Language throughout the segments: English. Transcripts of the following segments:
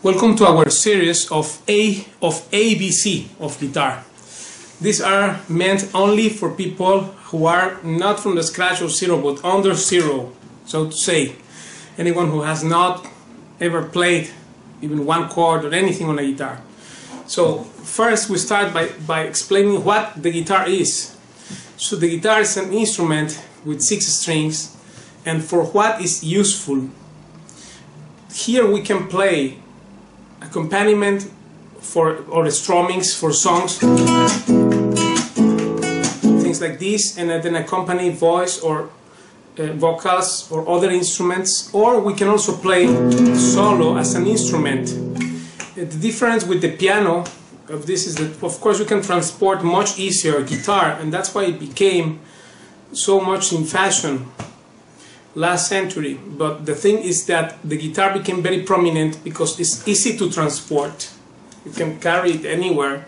Welcome to our series of ABC of guitar. These are meant only for people who are not from the scratch or zero, but under zero, so to say. Anyone who has not ever played even one chord or anything on a guitar. So first we start by explaining what the guitar is. So the guitar is an instrument with 6 strings, and for what is useful. Here we can play accompaniment or strummings for songs, things like this, and then accompany voice or vocals or other instruments, or we can also play solo as an instrument. The difference with the piano of this is that, of course, you can transport much easier a guitar, and that's why it became so much in fashion last century. But the thing is that the guitar became very prominent because it's easy to transport. You can carry it anywhere,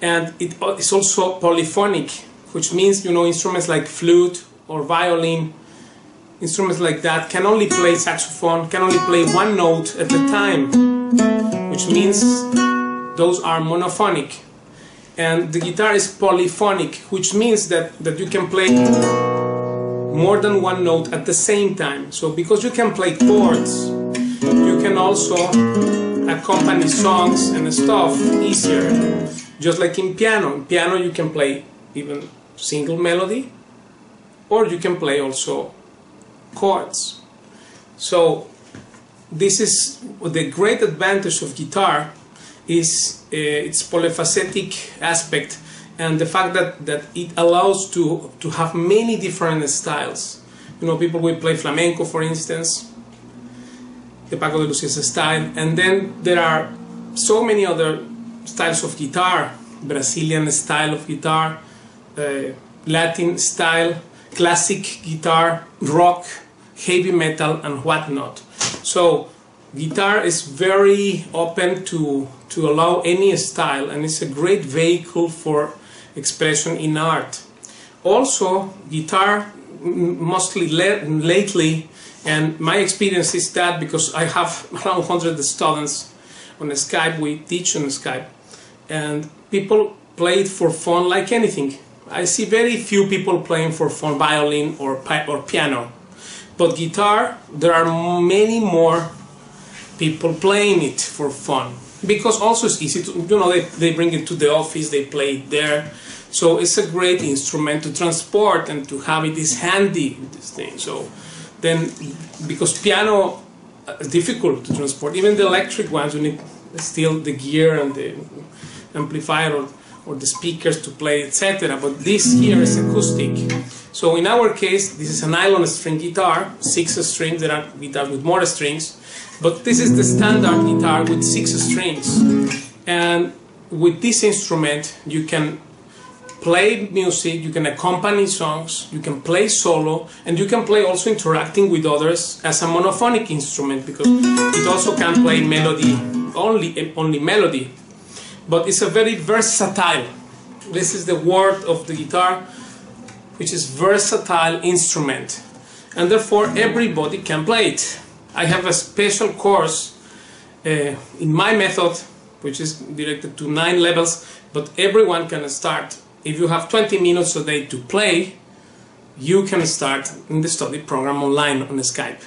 and it's also polyphonic, which means, you know, instruments like flute or violin, instruments like that can only play saxophone, can only play one note at a time, which means those are monophonic. And the guitar is polyphonic, which means that you can play more than one note at the same time. So because you can play chords, you can also accompany songs and stuff easier. Just like in piano. In piano you can play even single melody, or you can play also chords. So this is the great advantage of guitar, is its polyphacetic aspect, and the fact that it allows to have many different styles. You know, people will play flamenco, for instance, the Paco de Lucía style, and then there are so many other styles of guitar, Brazilian style of guitar, Latin style, classic guitar, rock, heavy metal, and whatnot. So guitar is very open to allow any style, and it's a great vehicle for expression in art. Also, guitar, mostly lately, and my experience is that because I have around 100 students on Skype, we teach on Skype, and people play it for fun like anything. I see very few people playing for fun violin or piano, but guitar, there are many more people playing it for fun, because also it's easy to, you know, they bring it to the office, they play it there, so it's a great instrument to transport, and to have it is handy, this thing. So then, because piano is difficult to transport, even the electric ones, you need still the gear and the amplifier or the speakers to play, etc. But this here is acoustic. So in our case, this is a nylon string guitar, 6 strings. There are guitars with more strings, but this is the standard guitar with 6 strings. And with this instrument, you can play music, you can accompany songs, you can play solo, and you can play also interacting with others as a monophonic instrument, because it also can play melody, only melody. But it's a very versatile, this is the word of the guitar, which is versatile instrument, and therefore everybody can play it. I have a special course in my method which is directed to 9 levels, but everyone can start. If you have 20 minutes a day to play, you can start in the study program online on Skype.